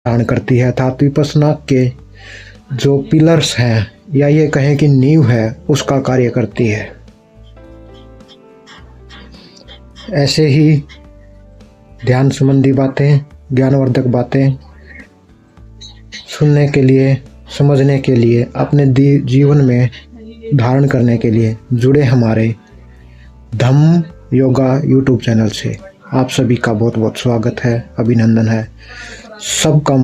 धारण करती है अर्थात विपश्यना के जो पिलर्स हैं या ये कहें कि नींव है उसका कार्य करती है। ऐसे ही ध्यान संबंधी बातें, ज्ञानवर्धक बातें सुनने के लिए, समझने के लिए, अपने जीवन में धारण करने के लिए जुड़े हमारे धम्म योगा यूट्यूब चैनल से आप सभी का बहुत बहुत स्वागत है, अभिनंदन है। सबका